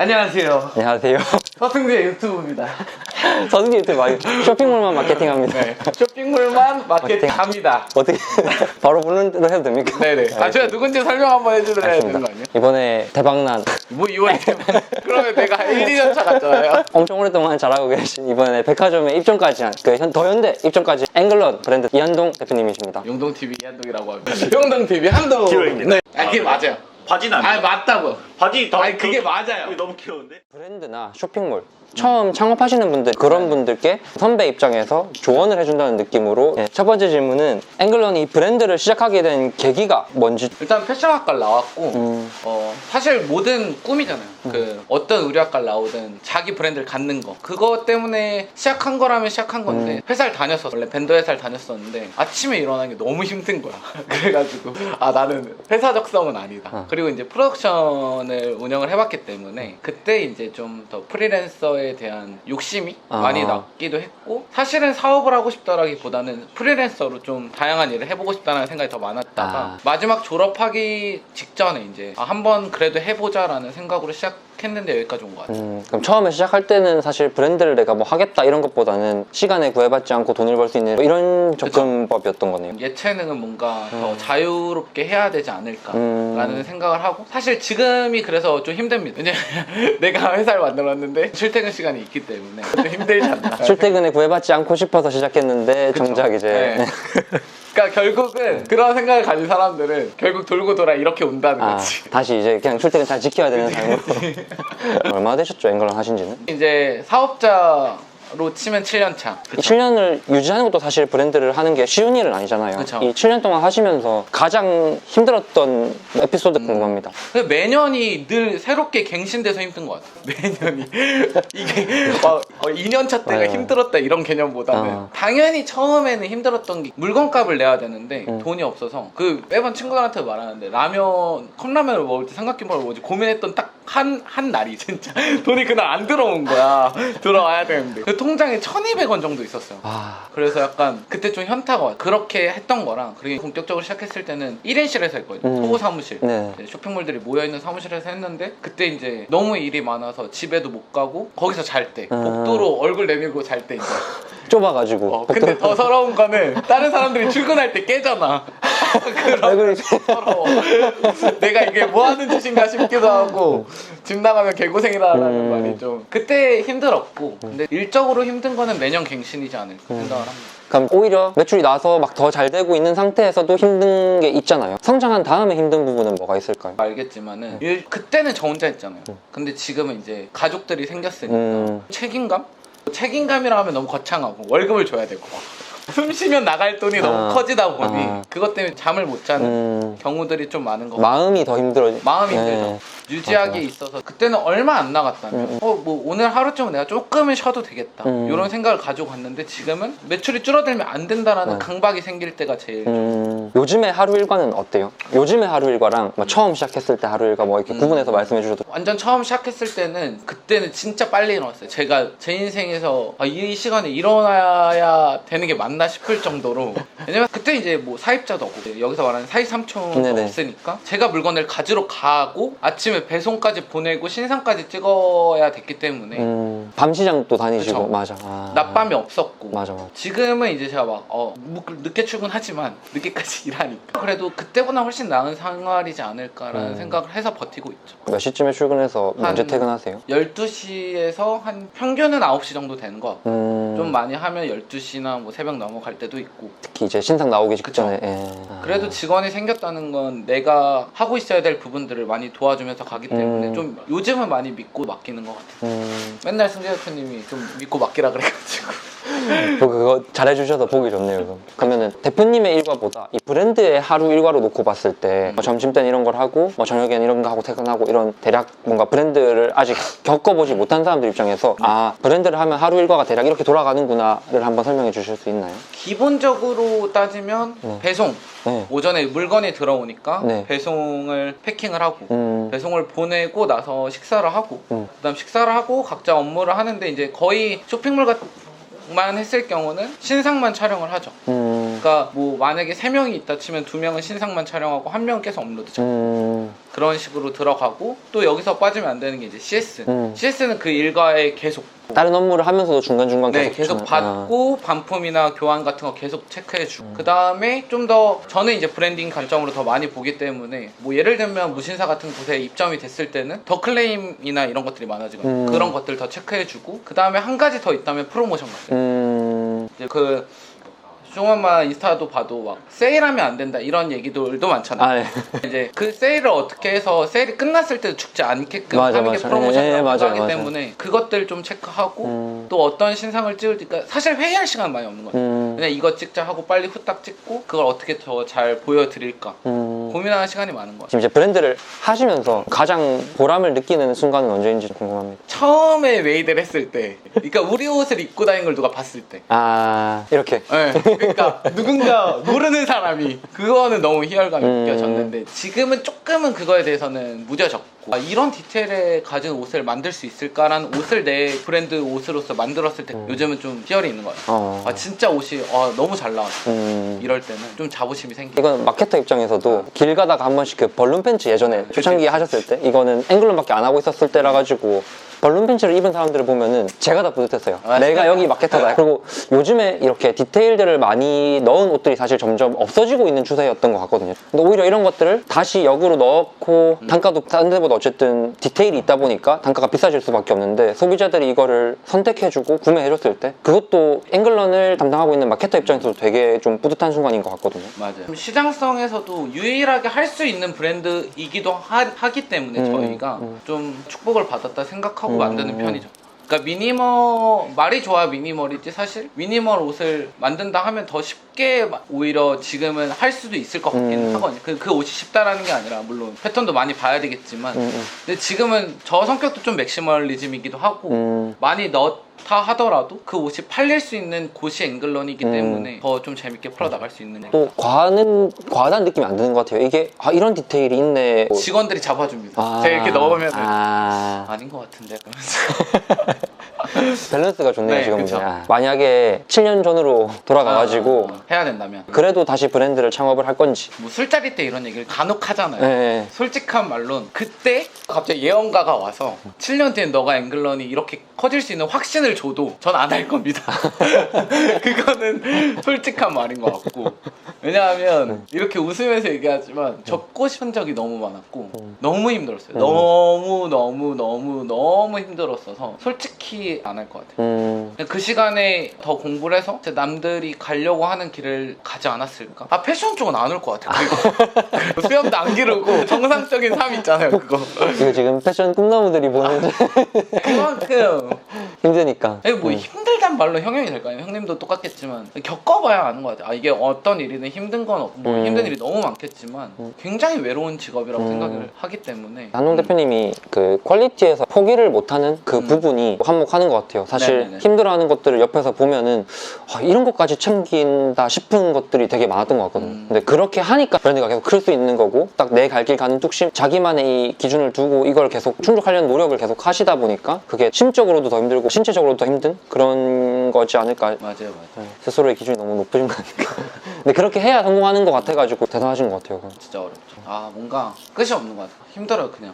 안녕하세요. 안녕하세요. 서승재 유튜브입니다. 서승재 유튜브 많이 쇼핑몰만 마케팅합니다. 네, 쇼핑몰만 마케팅합니다. 어떻게 바로 부르는 대로 해도 됩니까? 네네. 제가 누군지 설명 한번 해주셔야 되는 거 아니에요? 이번에 대박난 뭐 이번에 그러면 내가 1, 2년 차 갔잖아요. 엄청 오랫동안 잘하고 계신 이번에 백화점에 입점까지 한 더현대 입점까지 앵글런 브랜드 이한동 대표님이십니다. 용동TV 이한동이라고 합니다. 용동TV 한동. 귀여워요. 네. 그게 맞아요. 바지는 안 아니 맞다고. 바지 더 아니 그게 맞아요. 너무 귀여운데? 브랜드나 쇼핑몰 처음 창업하시는 분들 그런 분들께 선배 입장에서 조언을 해준다는 느낌으로 첫 번째 질문은 앵글런이 이 브랜드를 시작하게 된 계기가 뭔지. 일단 패션학과를 나왔고 사실 모든 꿈이잖아요. 어떤 의류학과를 나오든 자기 브랜드를 갖는 거 그거 때문에 시작한 거라면 시작한 건데 회사를 다녔었어. 원래 밴드 회사를 다녔었는데 아침에 일어나는 게 너무 힘든 거야. 그래가지고 나는 회사 적성은 아니다. 그리고 이제 프로덕션을 운영을 해봤기 때문에 그때 이제 좀 더 프리랜서에 대한 욕심이 많이 났기도 했고, 사실은 사업을 하고 싶다라기보다는 프리랜서로 좀 다양한 일을 해보고 싶다는 생각이 더 많았다가 마지막 졸업하기 직전에 이제 한번 그래도 해보자라는 생각으로 시작했는데 여기까지 온 것 같아요. 그럼 처음에 시작할 때는 사실 브랜드를 내가 뭐 하겠다 이런 것보다는 시간에 구애받지 않고 돈을 벌 수 있는 뭐 이런 접근법이었던 거네요. 예체능은 뭔가 더 자유롭게 해야 되지 않을까라는 생각을 하고, 사실 지금이 그래서 좀 힘듭니다. 왜냐면 내가 회사를 만들었는데 출퇴근 시간이 있기 때문에 좀 힘들지 않나. 출퇴근에 구애받지 않고 싶어서 시작했는데 그쵸? 정작 이제 네. 그러니까 결국은 그런 생각을 가진 사람들은 결국 돌고 돌아 이렇게 온다는 거지. 다시 이제 그냥 출퇴근 잘 지켜야 되는 삶으로. 얼마나 되셨죠, 앵글런 하신지는? 이제 사업자로 치면 7년 차. 7년을 유지하는 것도 사실 브랜드를 하는 게 쉬운 일은 아니잖아요. 그쵸. 이 7년 동안 하시면서 가장 힘들었던 에피소드 궁금합니다. 매년이 늘 새롭게 갱신돼서 힘든 것 같아요. 매년이 이게 막 2년 차 때가 힘들었다 이런 개념보다는 당연히 처음에는 힘들었던 게 물건값을 내야 되는데 돈이 없어서 매번 친구들한테 말하는데 컵라면을 먹을 때 삼각김밥을 먹을지 고민했던 딱 한 날이 진짜 돈이 그날 안 들어온 거야. 들어와야 되는데 그 통장에 1,200원 정도 있었어요. 그래서 약간 그때 좀 현타가 와요. 그렇게 했던 거랑, 그리고 본격적으로 시작했을 때는 1인실에서 했거든요. 소고 사무실. 쇼핑몰들이 모여있는 사무실에서 했는데 그때 이제 너무 일이 많아서 집에도 못 가고 거기서 잘 때 복도로 얼굴 내밀고 잘 때 이제 좁아가지고. 근데 더 서러운 거는 다른 사람들이 출근할 때 깨잖아. 얼굴이 서러워. 내가 이게 뭐 하는 짓인가 싶기도 하고, 집 나가면 개고생이라는 말이 좀 그때 힘들었고, 근데 일적으로 힘든 거는 매년 갱신이지 않을까 생각을 합니다. 그럼 오히려 매출이 나서 막 더 잘 되고 있는 상태에서도 힘든 게 있잖아요. 성장한 다음에 힘든 부분은 뭐가 있을까요? 알겠지만은 그때는 저 혼자 했잖아요. 근데 지금은 이제 가족들이 생겼으니까 책임감이라 하면 너무 거창하고 월급을 줘야 되고 숨 쉬면 나갈 돈이 너무 커지다 보니 그것 때문에 잠을 못 자는 경우들이 좀 많은 것 같아요. 마음이 더 힘들어요. 마음이 힘들죠. 유지하기에 있어서 그때는 얼마 안 나갔다면 뭐 오늘 하루쯤은 내가 조금은 쉬어도 되겠다 이런 생각을 가지고 갔는데, 지금은 매출이 줄어들면 안 된다라는 강박이 생길 때가 제일 요즘의 하루 일과는 어때요? 요즘의 하루 일과랑 처음 시작했을 때 하루 일과 뭐 이렇게 구분해서 말씀해 주셔도. 완전 처음 시작했을 때는 그때는 진짜 빨리 일어났어요. 제가 제 인생에서 이 시간에 일어나야 되는 게 맞나 싶을 정도로. 왜냐면 그때 이제 뭐 사입자도 없고 여기서 말하는 사입 삼촌도 없으니까 제가 물건을 가지러 가고 아침에 배송까지 보내고 신상까지 찍어야 됐기 때문에 밤시장도 다니시고. 그쵸. 맞아. 낮밤이 없었고. 맞아. 지금은 이제 제가 막 늦게 출근하지만 늦게까지 일하니까 그래도 그때보다 훨씬 나은 생활이지 않을까라는 생각을 해서 버티고 있죠. 몇 시쯤에 출근해서 언제 퇴근하세요? 12시에서 한 평균은 9시 정도 되는 것 같고 좀 많이 하면 12시나 뭐 새벽 넘어갈 때도 있고. 특히 이제 신상 나오기 직전에. 그래도 직원이 생겼다는 건 내가 하고 있어야 될 부분들을 많이 도와주면서 가기 때문에 좀 요즘은 많이 믿고 맡기는 것 같아요. 맨날 승재 대표님이 좀 믿고 맡기라 그래가지고 그거 잘해주셔서 보기 좋네요. 그러면은 대표님의 일과보다 이 브랜드의 하루 일과로 놓고 봤을 때 점심 때는 이런 걸 하고 저녁에는 이런 거 하고 퇴근하고 이런 대략 뭔가 브랜드를 아직 겪어보지 못한 사람들 입장에서 브랜드를 하면 하루 일과가 대략 이렇게 돌아가는구나를 한번 설명해 주실 수 있나요? 기본적으로 따지면 배송. 오전에 물건이 들어오니까 배송을 패킹을 하고 배송을 보내고 나서 식사를 하고 그다음 식사를 하고 각자 업무를 하는데, 이제 거의 쇼핑몰 만 했을 경우는 신상만 촬영을 하죠. 그러니까 뭐 만약에 3명이 있다 치면 2명은 신상만 촬영하고 1명은 계속 업로드 작업. 그런 식으로 들어가고 또 여기서 빠지면 안 되는 게 이제 CS. CS는 그 일과에 계속 다른 업무를 하면서도 중간중간 계속 받고 반품이나 교환 같은 거 계속 체크해주고 그 다음에 좀 더 저는 이제 브랜딩 관점으로 더 많이 보기 때문에 뭐 예를 들면 무신사 같은 곳에 입점이 됐을 때는 더 클레임이나 이런 것들이 많아지거든요. 그런 것들 더 체크해주고 그 다음에 한 가지 더 있다면 프로모션 같은 이제 그 종엄마 인스타도 봐도 막 세일하면 안 된다 이런 얘기들도 많잖아요. 이제 그 세일을 어떻게 해서 세일이 끝났을 때도 죽지 않게끔 하는 게 프로모션이라고 하기 때문에 그것들 좀 체크하고 또 어떤 신상을 찍을지 그러니까 사실 회의할 시간 많이 없는 거예요. 그냥 이거 찍자 하고 빨리 후딱 찍고 그걸 어떻게 더 잘 보여드릴까 고민하는 시간이 많은 것 같아요. 지금 이제 브랜드를 하시면서 가장 보람을 느끼는 순간은 언제인지 궁금합니다. 처음에 웨이드를 했을 때 그러니까 우리 옷을 입고 다니는 걸 누가 봤을 때 이렇게 네. 그러니까 누군가 모르는 사람이 그거는 너무 희열감이 느껴졌는데 지금은 조금은 그거에 대해서는 무뎌졌고 이런 디테일에 가진 옷을 만들 수 있을까라는 옷을 내 브랜드 옷으로서 만들었을 때 요즘은 좀 희열이 있는 것 같아요. 진짜 옷이 너무 잘 나왔어. 이럴 때는 좀 자부심이 생겨요. 이건 마케터 입장에서도 길 가다가 한 번씩 그 벌룬 팬츠 예전에 초창기에 하셨을 때 이거는 앵글론밖에 안 하고 있었을 때라 가지고 벌룬 팬츠를 입은 사람들을 보면은 제가 다 뿌듯했어요. 내가 여기 마케터다. 그리고 요즘에 이렇게 디테일들을 많이 넣은 옷들이 사실 점점 없어지고 있는 추세였던 것 같거든요. 근데 오히려 이런 것들을 다시 역으로 넣고 단가도 딴 데보다 어쨌든 디테일이 있다 보니까 단가가 비싸질 수밖에 없는데 소비자들이 이거를 선택해주고 구매해줬을 때 그것도 앵글런을 담당하고 있는 마케터 입장에서도 되게 좀 뿌듯한 순간인 것 같거든요. 맞아요. 시장성에서도 유일하게 할 수 있는 브랜드이기도 하기 때문에 저희가 좀 축복을 받았다 생각하고 만드는 편이죠. 그러니까 말이 좋아 미니멀이지 사실 미니멀 옷을 만든다 하면 더 쉽게 오히려 지금은 할 수도 있을 것 같기는 하거든요. 그 옷이 쉽다라는 게 아니라 물론 패턴도 많이 봐야 되겠지만 근데 지금은 저 성격도 좀 맥시멀리즘이기도 하고 많이 넣다 하더라도 그 옷이 팔릴 수 있는 곳이 앵글런이기 때문에 더 좀 재밌게 풀어 나갈 수 있는 또 과하다는 느낌이 안 드는 것 같아요. 이게 이런 디테일이 있네. 직원들이 잡아줍니다. 제가 이렇게 넣으면 아닌 것 같은데 밸런스가 좋네요. 네, 지금 그쵸. 만약에 7년 전으로 돌아가가지고 해야 된다면 그래도 다시 브랜드를 창업을 할 건지 뭐 술자리 때 이런 얘기를 간혹 하잖아요. 네. 솔직한 말론 그때 갑자기 예언가가 와서 7년 뒤엔 너가 앵글런이 이렇게 커질 수 있는 확신을 줘도 전 안 할 겁니다. 그거는 솔직한 말인 것 같고 왜냐하면 이렇게 웃으면서 얘기하지만 접고 싶은 적이 너무 많았고 너무 힘들었어요. 너무 힘들었어서 솔직히 안 할 것 같아요. 그 시간에 더 공부를 해서 남들이 가려고 하는 길을 가지 않았을까? 패션 쪽은 안 올 것 같아요. 그리고 수염도 안 기르고 정상적인 삶 있잖아요. 그거 이거 지금 패션 꿈나무들이 보는데 그만큼 힘드니까 뭐 힘들단 말로 형용이 될까요? 형님도 똑같겠지만 겪어봐야 아는 것 같아요. 이게 어떤 일이든 힘든 건 없고 힘든 일이 너무 많겠지만 굉장히 외로운 직업이라고 생각을 하기 때문에 한동 대표님이 그 퀄리티에서 포기를 못하는 그 부분이 한몫하는 것 같아요. 사실 네네네. 힘들어하는 것들을 옆에서 보면은 이런 것까지 챙긴다 싶은 것들이 되게 많았던 것 같거든요. 근데 그렇게 하니까 브랜드가 계속 클 수 있는 거고 딱 내 갈 길 가는 뚝심 자기만의 이 기준을 두고 이걸 계속 충족하려는 노력을 계속 하시다 보니까 그게 심적으로도 더 힘들고 신체적으로도 더 힘든 그런 거지 않을까. 맞아요. 스스로의 기준이 너무 높으신 거 아닐까. 근데 그렇게 해야 성공하는 것 같아가지고 대단하신 것 같아요. 진짜 어렵죠. 뭔가 끝이 없는 것 같아요. 힘들어요 그냥.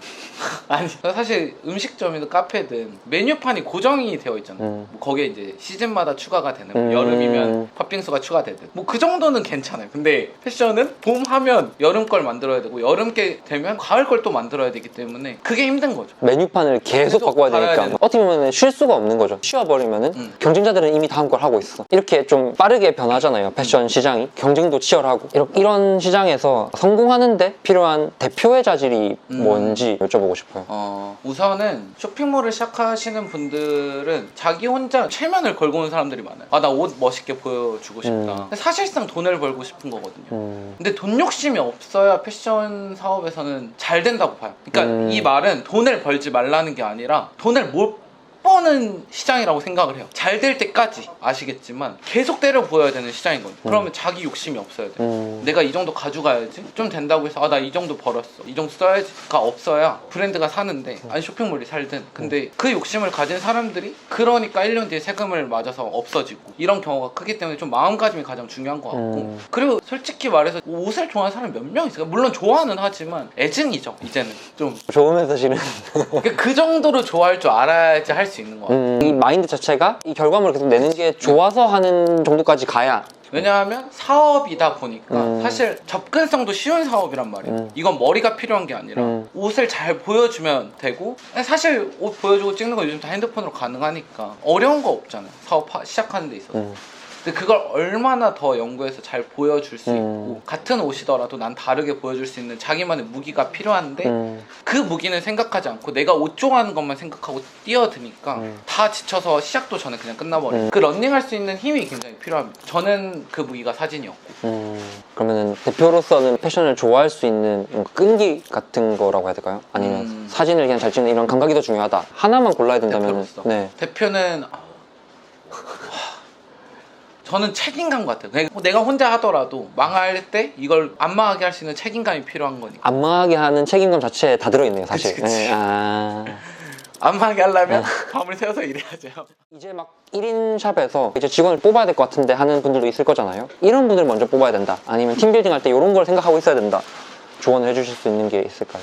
아니 사실 음식점이든 카페든 메뉴판이 고정이 되어 있잖아요. 뭐 거기에 이제 시즌마다 추가가 되는 뭐 여름이면 팥빙수가 추가되든 뭐 그 정도는 괜찮아요. 근데 패션은 봄 하면 여름 걸 만들어야 되고 여름 게 되면 가을 걸 또 만들어야 되기 때문에 그게 힘든 거죠. 메뉴판을 계속 바꿔야 되니까 어떻게 보면 쉴 수가 없는 거죠. 쉬어버리면은 경쟁자들은 이미 다음 걸 하고 있어. 이렇게 좀 빠르게 변하잖아요. 패션 시장이 경쟁도 치열하고 이런 시장에서 성공하는데 필요한 대표의 자질이 뭔지 여쭤보고 싶어요. 우선은 쇼핑몰을 시작하시는 분들은 자기 혼자 체면을 걸고 온 사람들이 많아요. 나 옷 멋있게 보여주고 싶다. 근데 사실상 돈을 벌고 싶은 거거든요. 근데 돈 욕심이 없어야 패션 사업에서는 잘 된다고 봐요. 그러니까 이 말은 돈을 벌지 말라는 게 아니라 돈을 못 버는 시장이라고 생각을 해요. 잘 될 때까지 아시겠지만 계속 때려 보여야 되는 시장이거든요. 그러면 자기 욕심이 없어야 돼요. 내가 이 정도 가져가야지, 좀 된다고 해서 나 이 정도 벌었어, 이 정도 써야지가 없어야 브랜드가 사는데, 아니 쇼핑몰이 살든. 근데 그 욕심을 가진 사람들이 그러니까 1년 뒤에 세금을 맞아서 없어지고 이런 경우가 크기 때문에 좀 마음가짐이 가장 중요한 것 같고, 그리고 솔직히 말해서 옷을 좋아하는 사람이 몇 명 있어요. 물론 좋아는 하지만 애증이죠. 이제는 좀 좋으면서 싫은. 그 정도로 좋아할 줄 알아야지 할 수 있는 것 같아요. 이 마인드 자체가 이 결과물을 계속 내는 게 좋아서 하는 정도까지 가야. 왜냐하면 사업이다 보니까 사실 접근성도 쉬운 사업이란 말이에요. 이건 머리가 필요한 게 아니라 옷을 잘 보여주면 되고, 사실 옷 보여주고 찍는 거 요즘 다 핸드폰으로 가능하니까 어려운 거 없잖아요. 사업 시작하는 데 있어서. 근데 그걸 얼마나 더 연구해서 잘 보여줄 수 있고, 같은 옷이더라도 난 다르게 보여줄 수 있는 자기만의 무기가 필요한데 그 무기는 생각하지 않고 내가 옷 좋아하는 것만 생각하고 뛰어드니까 다 지쳐서 시작도 전에 그냥 끝나버려요. 그 런닝할 수 있는 힘이 굉장히 필요합니다. 저는 그 무기가 사진이었고. 그러면은 대표로서는 패션을 좋아할 수 있는 뭔가 끈기 같은 거라고 해야 될까요? 아니면 사진을 그냥 잘 찍는 이런 감각이 더 중요하다. 하나만 골라야 된다면. 네. 대표는 저는 책임감 같아요. 내가 혼자 하더라도 망할 때 이걸 안 망하게 할 수 있는 책임감이 필요한 거니까. 안 망하게 하는 책임감 자체에 다 들어있네요, 사실. 그치. 네, 안 망하게 하려면 밤을 새워서 일해야죠. 이제 막 1인 샵에서 이제 직원을 뽑아야 될 것 같은데 하는 분들도 있을 거잖아요. 이런 분들 먼저 뽑아야 된다. 아니면 팀빌딩 할 때 이런 걸 생각하고 있어야 된다. 조언을 해주실 수 있는 게 있을까요?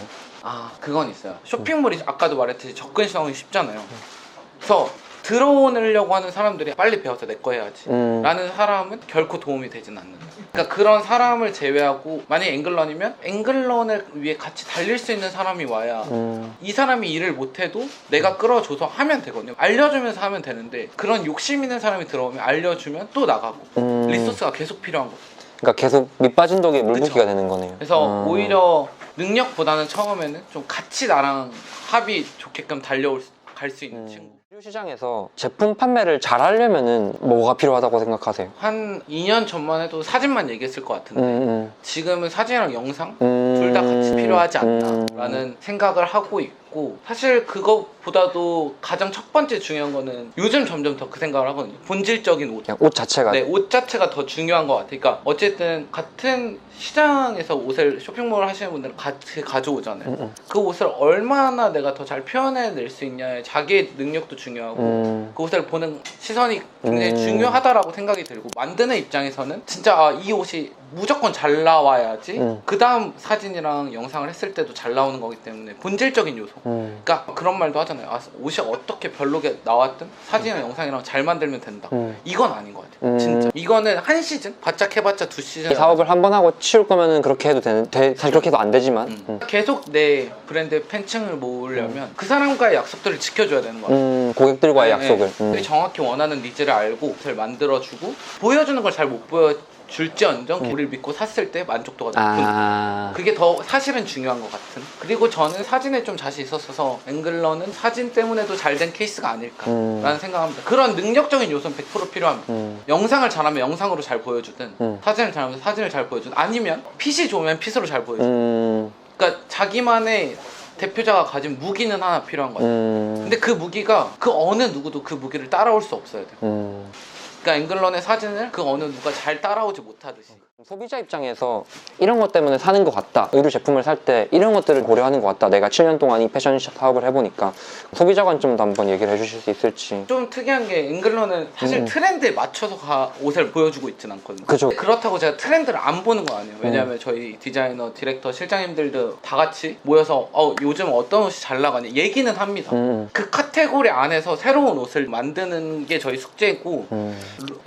그건 있어요. 쇼핑몰이 아까도 말했듯이 접근성이 쉽잖아요. 그래서 들어오려고 하는 사람들이 빨리 배워서 내 거 해야지 라는 사람은 결코 도움이 되진 않는다. 그러니까 그런 사람을 제외하고, 만약에 앵글런이면 앵글런을 위해 같이 달릴 수 있는 사람이 와야 이 사람이 일을 못해도 내가 끌어줘서 하면 되거든요. 알려주면서 하면 되는데, 그런 욕심 있는 사람이 들어오면 알려주면 또 나가고 리소스가 계속 필요한 거죠. 그러니까 계속 밑빠진 독에 물붓기가 그쵸. 되는 거네요. 그래서 오히려 능력보다는 처음에는 좀 같이 나랑 합이 좋게끔 갈 수 있는 친구. 시장에서 제품 판매를 잘 하려면은 뭐가 필요하다고 생각하세요? 한 2년 전만 해도 사진만 얘기했을 것 같은데 지금은 사진이랑 영상 둘 다 같이 필요하지 않나 라는 생각을 하고 있고, 사실 그것보다도 가장 첫 번째 중요한 거는 요즘 점점 더 그 생각을 하거든요. 본질적인 옷. 그냥 옷 자체가. 네, 옷 자체가 더 중요한 것 같아요. 그러니까 어쨌든 같은 시장에서 옷을 쇼핑몰 하시는 분들은 같이 가져오잖아요. 그 옷을 얼마나 내가 더 잘 표현해낼 수 있냐에 자기의 능력도 중요하고 그 옷을 보는 시선이 굉장히 중요하다라고 생각이 들고, 만드는 입장에서는 진짜 이 옷이 무조건 잘 나와야지 그 다음 사진이랑 영상을 했을 때도 잘 나오는 거기 때문에 본질적인 요소. 그러니까 그런 말도 하잖아요. 옷이 어떻게 별로게 나왔든 사진이랑 영상이랑 잘 만들면 된다. 이건 아닌 것 같아요. 진짜 이거는 한 시즌 바짝 해봤자 2시즌 사업을 한 번 하고 치울 거면은 그렇게 해도 사실 그렇게 해도 안 되지만 계속 내 브랜드 팬층을 모으려면 그 사람과의 약속들을 지켜줘야 되는 것 같아요. 고객들과의 약속을. 되게 정확히 원하는 니즈를 알고 잘 만들어주고, 보여주는 걸 잘 못 보여줄지언정 우리를 믿고 샀을 때 만족도가 높은, 그게 더 사실은 중요한 것 같은. 그리고 저는 사진에 좀 자신 있었어서 앵글러는 사진 때문에도 잘 된 케이스가 아닐까라는 생각합니다. 그런 능력적인 요소는 100% 필요합니다. 영상을 잘하면 영상으로 잘 보여주든 사진을 잘하면 사진을 잘 보여주든, 아니면 핏이 좋으면 핏으로 잘 보여주든. 그러니까 자기만의 대표자가 가진 무기는 하나 필요한 거죠. 근데 그 무기가 그 어느 누구도 그 무기를 따라올 수 없어야 돼요. 그러니까 앵글런의 사진을 그 어느 누가 잘 따라오지 못하듯이. 소비자 입장에서 이런 것 때문에 사는 것 같다, 의류 제품을 살 때 이런 것들을 고려하는 것 같다, 내가 7년 동안 이 패션 사업을 해보니까, 소비자 관점도 한번 얘기를 해주실 수 있을지. 좀 특이한 게 앵글러는 사실 트렌드에 맞춰서 옷을 보여주고 있진 않거든요. 그죠. 그렇다고 제가 트렌드를 안 보는 건 아니에요. 왜냐하면 저희 디자이너, 디렉터, 실장님들도 다 같이 모여서 요즘 어떤 옷이 잘 나가니 얘기는 합니다. 그 카테고리 안에서 새로운 옷을 만드는 게 저희 숙제고,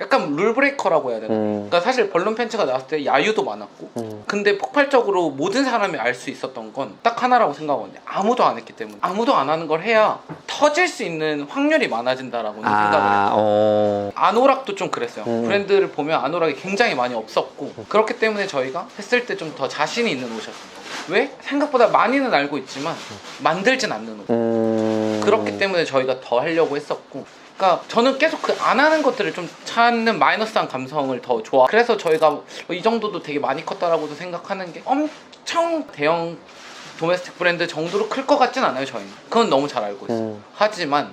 약간 룰브레이커라고 해야 되나. 그러니까 사실 벌룬 팬츠가 나왔을 때 야유도 많았고, 근데 폭발적으로 모든 사람이 알 수 있었던 건 딱 하나라고 생각하거든요. 아무도 안 했기 때문에. 아무도 안 하는 걸 해야 터질 수 있는 확률이 많아진다라고 생각을 해요. 아노락도 좀 그랬어요. 브랜드를 보면 아노락이 굉장히 많이 없었고, 그렇기 때문에 저희가 했을 때 좀 더 자신이 있는 옷이었어요. 왜? 생각보다 많이는 알고 있지만 만들진 않는 옷. 그렇기 때문에 저희가 더 하려고 했었고, 그러니까 저는 계속 그 안 하는 것들을 좀 찾는 마이너스한 감성을 더 좋아. 그래서 저희가 이 정도도 되게 많이 컸다라고도 생각하는 게, 엄청 대형 도메스틱 브랜드 정도로 클 것 같진 않아요. 저희는 그건 너무 잘 알고 있어요. 하지만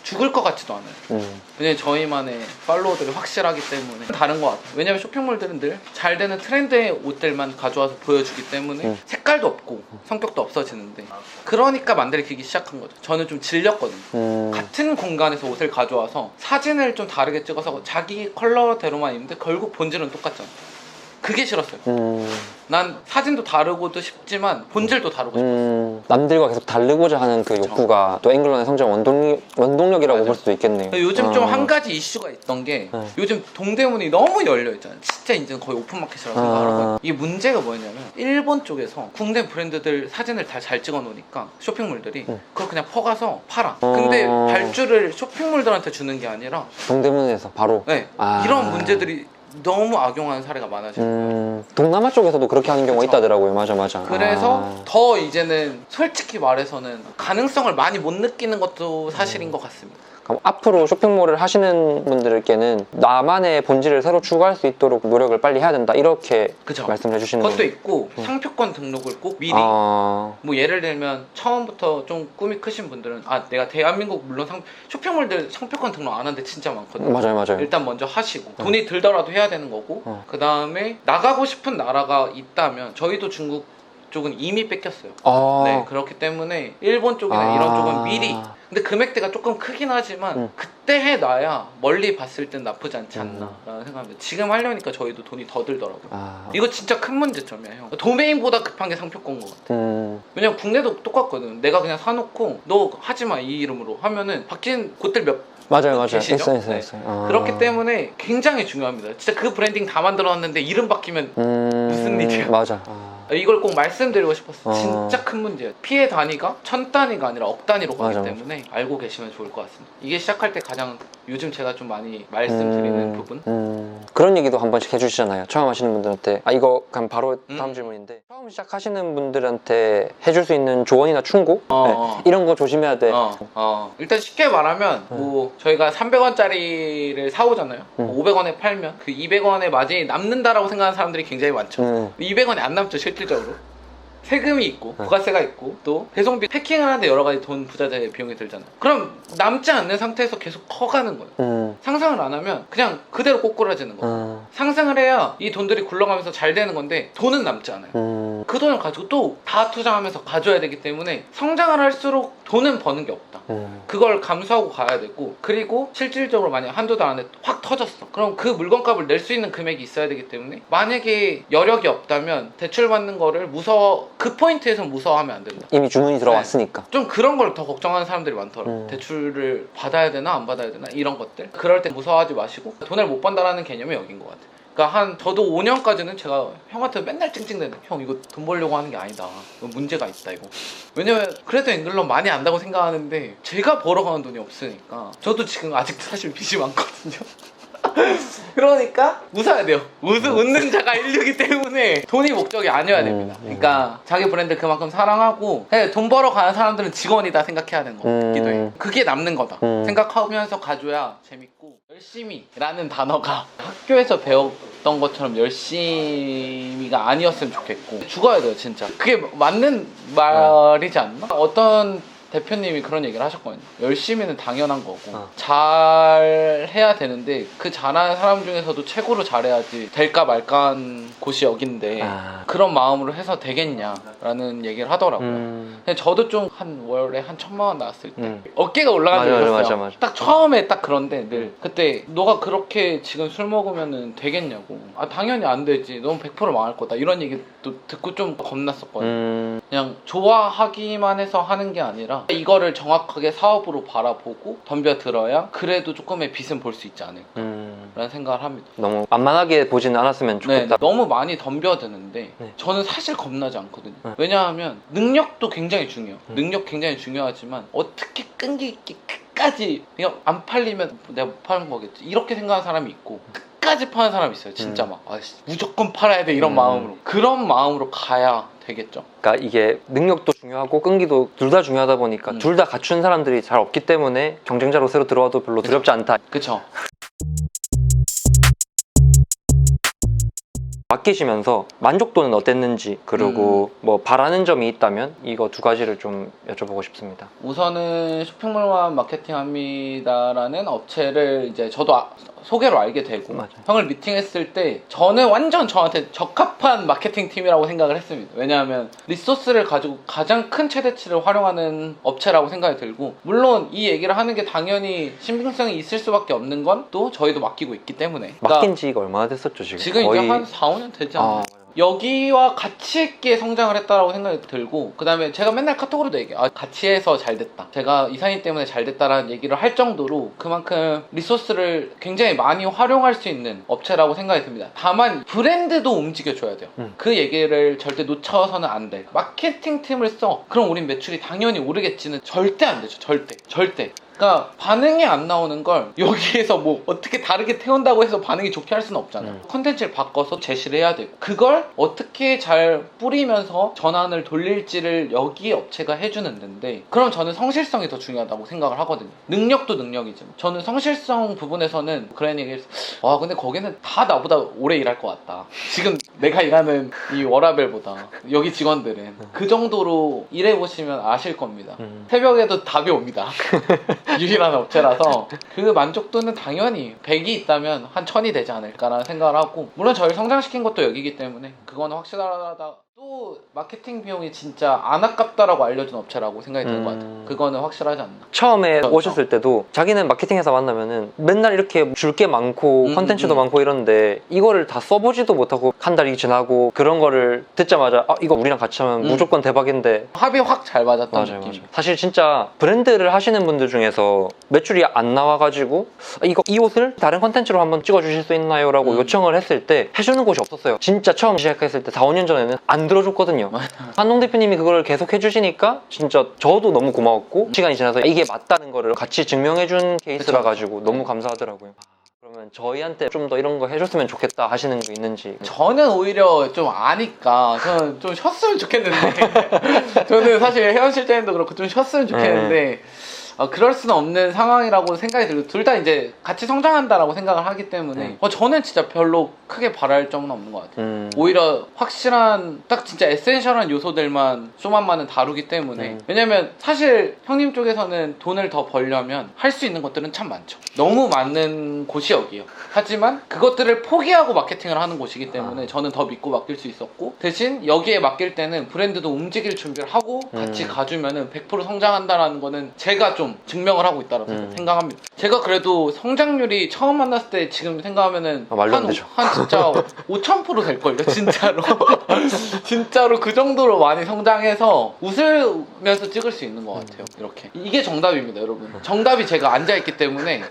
죽을 것 같지도 않아요. 왜냐면 저희만의 팔로워들이 확실하기 때문에 다른 것 같아요. 왜냐면 쇼핑몰들은 늘 잘 되는 트렌드의 옷들만 가져와서 보여주기 때문에 색깔도 없고 성격도 없어지는데, 그러니까 만들기 시작한 거죠. 저는 좀 질렸거든요. 같은 공간에서 옷을 가져와서 사진을 좀 다르게 찍어서 자기 컬러대로만 입는데 결국 본질은 똑같잖아. 그게 싫었어요. 난 사진도 다르고도 싶지만 본질도 다르고 싶었어요. 남들과 계속 다르고자 하는 그 욕구가 또 앵글론의 성장 원동력이라고 맞아요. 볼 수도 있겠네요. 요즘 좀 한 가지 이슈가 있던 게 요즘 동대문이 너무 열려있잖아요. 진짜 이제는 거의 오픈마켓이라고 생각하거든요. 이게 문제가 뭐냐면 일본 쪽에서 국내 브랜드들 사진을 다 잘 찍어 놓으니까 쇼핑몰들이 그걸 그냥 퍼가서 팔아. 근데 발주를 쇼핑몰들한테 주는 게 아니라 동대문에서 바로 네, 이런 문제들이 너무 악용하는 사례가 많아지는 거예요. 동남아 쪽에서도 그렇게 하는 경우가 그쵸. 있다더라고요. 맞아. 그래서 더 이제는 솔직히 말해서는 가능성을 많이 못 느끼는 것도 사실인 것 같습니다. 그럼 앞으로 쇼핑몰을 하시는 분들께는 나만의 본질을 새로 추구할 수 있도록 노력을 빨리 해야 된다, 이렇게 그쵸. 말씀을 해주시는 그것도 거예요. 있고 상표권 등록을 꼭 미리 뭐 예를 들면 처음부터 좀 꿈이 크신 분들은 내가 대한민국 물론 쇼핑몰들 상표권 등록 안 하는데 진짜 많거든요. 맞아요. 일단 먼저 하시고 돈이 들더라도 해야 되는 거고 그 다음에 나가고 싶은 나라가 있다면 저희도 중국 쪽은 이미 뺏겼어요. 네, 그렇기 때문에 일본 쪽이나 이런 쪽은 미리, 근데 금액대가 조금 크긴 하지만 그때 해놔야 멀리 봤을 땐 나쁘지 않지 않나 라는 생각합니다. 지금 하려니까 저희도 돈이 더 들더라고요. 이거 진짜 큰 문제점이에요. 도메인보다 급한 게 상표권인 것 같아요. 왜냐면 국내도 똑같거든. 내가 그냥 사놓고 너 하지마 이 이름으로 하면은 바뀐 곳들 맞아요. 계시죠? 있어요. 그렇기 때문에 굉장히 중요합니다. 진짜 그 브랜딩 다 만들어놨는데 이름 바뀌면 무슨 일이야. 맞아. 이걸 꼭 말씀드리고 싶었어요. 진짜 큰 문제예요. 피해 단위가 1000단위가 아니라 억 단위로 가기 때문에 알고 계시면 좋을 것 같습니다. 이게 시작할 때 가장 요즘 제가 좀 많이 말씀드리는 부분. 그런 얘기도 한 번씩 해주시잖아요. 처음 하시는 분들한테. 이거 그럼 바로 다음 질문인데, 처음 시작하시는 분들한테 해줄 수 있는 조언이나 충고? 이런 거 조심해야 돼. 일단 쉽게 말하면 뭐 저희가 300원짜리를 사오잖아요. 500원에 팔면 그 200원의 마진이 남는다라고 생각하는 사람들이 굉장히 많죠. 200원이 안 남죠, 실질적으로. 세금이 있고 부가세가 있고 또 배송비, 패킹을 하는데 여러 가지 돈 부자재 비용이 들잖아요. 그럼 남지 않는 상태에서 계속 커가는 거예요. 상상을 안 하면 그냥 그대로 꼬꾸라지는 거예요. 상승을 해야 이 돈들이 굴러가면서 잘 되는 건데 돈은 남지 않아요. 그 돈을 가지고 또 다 투자하면서 가져야 되기 때문에 성장을 할수록 돈은 버는 게 없다. 그걸 감수하고 가야 되고, 그리고 실질적으로 만약 한두 달 안에 확 터졌어. 그럼 그 물건값을 낼 수 있는 금액이 있어야 되기 때문에 만약에 여력이 없다면 대출받는 거를 그 포인트에서 무서워하면 안 된다. 이미 주문이 들어왔으니까. 좀 그런 걸 더 걱정하는 사람들이 많더라고요. 대출을 받아야 되나 안 받아야 되나 이런 것들. 그럴 때 무서워하지 마시고 돈을 못 번다라는 개념이 여긴 것 같아요. 그러니까 저도 5년까지는 제가 형한테 맨날 찡찡대는, 형 이거 돈 벌려고 하는 게 아니다, 이거 문제가 있다 이거. 왜냐면 그래도 앵글런 많이 안다고 생각하는데 제가 벌어가는 돈이 없으니까. 저도 지금 아직도 사실 빚이 많거든요. 그러니까 웃어야 돼요. 웃는 자가 인류이기 때문에 돈이 목적이 아니어야 됩니다. 그러니까 자기 브랜드 그만큼 사랑하고 돈 벌어 가는 사람들은 직원이다 생각해야 되는 거기도 해요. 그게 남는 거다 생각하면서 가져야 재밌고. 열심히라는 단어가 학교에서 배웠던 것처럼 열심히가 아니었으면 좋겠고, 죽어야 돼요 진짜. 그게 맞는 말이지 않나? 어떤 대표님이 그런 얘기를 하셨거든요. 열심히는 당연한 거고 잘 해야 되는데 그 잘하는 사람 중에서도 최고로 잘해야지 될까 말까한 곳이 여긴데 그런 마음으로 해서 되겠냐라는 얘기를 하더라고요. 근데 저도 좀 한 월에 한 1000만 원 나왔을 때 어깨가 올라간 적이 있었어요. 맞아. 딱 처음에 딱 그런데 늘 그때 너가 그렇게 지금 술 먹으면 되겠냐고. 당연히 안 되지, 넌 100% 망할 거다, 이런 얘기 또 듣고 좀 겁났었거든요. 그냥 좋아하기만 해서 하는 게 아니라 이거를 정확하게 사업으로 바라보고 덤벼들어야 그래도 조금의 빛은 볼 수 있지 않을까 라는 생각을 합니다. 너무 만만하게 보지는 않았으면 좋겠다. 너무 많이 덤벼드는데 저는 사실 겁나지 않거든요. 왜냐하면 능력도 굉장히 중요해요. 능력 굉장히 중요하지만 어떻게 끈기 있게 끝까지 그냥 안 팔리면 내가 못 파는 거겠지 이렇게 생각하는 사람이 있고, 끝까지 파는 사람이 있어요. 진짜 막 무조건 팔아야 돼 이런 마음으로. 그런 마음으로 가야 되겠죠. 그러니까 이게 능력도 중요하고 끈기도 둘 다 중요하다 보니까 둘 다 갖춘 사람들이 잘 없기 때문에 경쟁자로 새로 들어와도 별로 두렵지 않다. 그쵸. 맡기시면서 만족도는 어땠는지, 그리고 뭐 바라는 점이 있다면 이거 두 가지를 좀 여쭤보고 싶습니다. 우선은 쇼핑몰만 마케팅합니다라는 업체를 이제 저도 소개로 알게 되고 맞아요. 형을 미팅했을 때 저는 완전 저한테 적합한 마케팅 팀이라고 생각을 했습니다. 왜냐하면 리소스를 가지고 가장 큰 최대치를 활용하는 업체라고 생각이 들고, 물론 이 얘기를 하는 게 당연히 신빙성이 있을 수밖에 없는 건 또 저희도 맡기고 있기 때문에. 맡긴 지가 얼마나 됐었죠, 지금? 지금 거의... 이제 한 4, 5년 되지 않나요? 아, 여기와 같이 있게 성장을 했다라고 생각이 들고, 그 다음에 제가 맨날 카톡으로도 얘기해요. 같이 해서 잘 됐다, 제가 이사님 때문에 잘 됐다라는 얘기를 할 정도로 그만큼 리소스를 굉장히 많이 활용할 수 있는 업체라고 생각이 듭니다. 다만 브랜드도 움직여줘야 돼요. 그 얘기를 절대 놓쳐서는 안 돼. 마케팅 팀을 써, 그럼 우린 매출이 당연히 오르겠지는 절대 안 되죠. 절대. 그러니까 반응이 안 나오는 걸 여기에서 뭐 어떻게 다르게 태운다고 해서 반응이 좋게 할 수는 없잖아요. 컨텐츠를 바꿔서 제시를 해야 되고, 그걸 어떻게 잘 뿌리면서 전환을 돌릴지를 여기 업체가 해주는 데인데, 그럼 저는 성실성이 더 중요하다고 생각을 하거든요. 능력도 능력이지만 저는 성실성 부분에서는 그런 얘기를 해서, 와 근데 거기는 다 나보다 오래 일할 것 같다, 지금 내가 일하는 이 워라벨보다 여기 직원들은 그 정도로 일해보시면 아실 겁니다. 새벽에도 답이 옵니다. 유일한 업체라서 그 만족도는 당연히 100이 있다면 한 1000이 되지 않을까라는 생각을 하고, 물론 저를 성장시킨 것도 여기기 때문에 그거는 확실하다. 또 마케팅 비용이 진짜 안 아깝다라고 알려준 업체라고 생각이 드는 것 같아요. 그거는 확실하지 않나. 처음에 오셨을 때도 자기는 마케팅 회사 만나면은 맨날 이렇게 줄 게 많고 컨텐츠도 많고 이런데 이거를 다 써보지도 못하고 한 달이 지나고 그런 거를 듣자마자 이거 우리랑 같이 하면 무조건 대박인데 합이 확 잘 맞았던 맞아요. 느낌. 사실 진짜 브랜드를 하시는 분들 중에서 매출이 안 나와가지고 이 옷을 다른 컨텐츠로 한번 찍어주실 수 있나요? 라고 요청을 했을 때 해주는 곳이 없었어요. 진짜 처음 시작했을 때 4, 5년 전에는 안 들어줬거든요. 한동 대표님이 그걸 계속 해주시니까 진짜 저도 너무 고마웠고, 시간이 지나서 이게 맞다는 거를 같이 증명해준 케이스라 가지고 너무 감사하더라고요. 그러면 저희한테 좀 더 이런 거 해줬으면 좋겠다 하시는 거 있는지. 저는 오히려 좀 아니까 저는 좀 쉬었으면 좋겠는데 저는 사실 혜연 실장님도 그렇고 좀 쉬었으면 좋겠는데 그럴 수는 없는 상황이라고 생각이 들고, 둘 다 이제 같이 성장한다라고 생각을 하기 때문에 저는 진짜 별로 크게 바랄 점은 없는 것 같아요. 오히려 확실한 딱 진짜 에센셜한 요소들만 쇼만만은 다루기 때문에. 왜냐면 사실 형님 쪽에서는 돈을 더 벌려면 할 수 있는 것들은 참 많죠. 너무 많은 곳이 여기예요. 하지만 그것들을 포기하고 마케팅을 하는 곳이기 때문에 저는 더 믿고 맡길 수 있었고, 대신 여기에 맡길 때는 브랜드도 움직일 준비를 하고 같이 가주면은 100% 성장한다라는 거는 제가 좀 증명을 하고 있다고 생각합니다. 제가 그래도 성장률이 처음 만났을 때 지금 생각하면은 말도 안 되죠. 한 진짜 5000% 될걸요, 진짜로. 진짜로 그 정도로 많이 성장해서 웃으면서 찍을 수 있는 것 같아요. 이렇게 이게 정답입니다, 여러분. 정답이 제가 앉아있기 때문에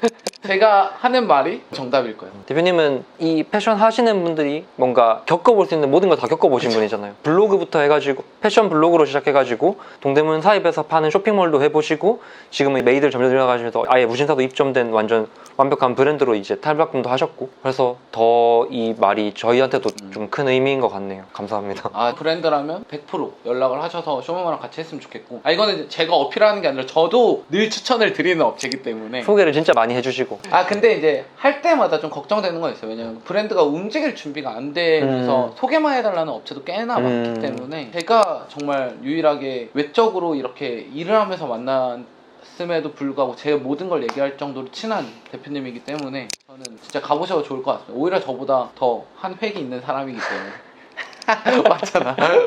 제가 하는 말이 정답일 거예요. 대표님은 이 패션 하시는 분들이 뭔가 겪어볼 수 있는 모든 걸 다 겪어보신 분이잖아요. 블로그부터 해가지고 패션 블로그로 시작해가지고 동대문 사입에서 파는 쇼핑몰도 해보시고, 지금은 메이드를 점점 들어가시면서 아예 무신사도 입점된 완전 완벽한 브랜드로 이제 탈바꿈도 하셨고, 그래서 더 이 말이 저희한테도 좀 큰 의미인 것 같네요. 감사합니다. 브랜드라면 100% 연락을 하셔서 쇼마마랑 같이 했으면 좋겠고, 이거는 제가 어필하는 게 아니라 저도 늘 추천을 드리는 업체이기 때문에 소개를 진짜 많이 해주시고. 근데 이제 할 때마다 좀 걱정되는 건 있어요. 왜냐면 브랜드가 움직일 준비가 안 되면서 소개만 해달라는 업체도 꽤나 많기 때문에 제가 정말 유일하게 외적으로 이렇게 일을 하면서 만났음에도 불구하고 제 모든 걸 얘기할 정도로 친한 대표님이기 때문에 저는 진짜 가보셔도 좋을 것 같습니다. 오히려 저보다 더 한 획이 있는 사람이기 때문에.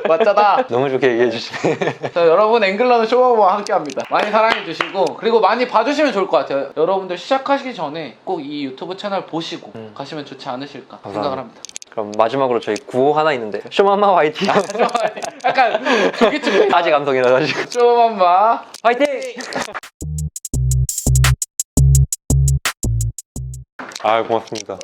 맞잖아. 너무 좋게 얘기해 주시네. 자, 여러분, 앵글러는 쇼마마와 함께합니다. 많이 사랑해주시고, 그리고 많이 봐주시면 좋을 것 같아요. 여러분들 시작하시기 전에 꼭 이 유튜브 채널 보시고 가시면 좋지 않으실까 생각을 합니다. 그럼 마지막으로 저희 구호 하나 있는데, 쇼마마 화이팅! 약간 조기축 아직 감성이 나가지고. 쇼마마 화이팅! 고맙습니다.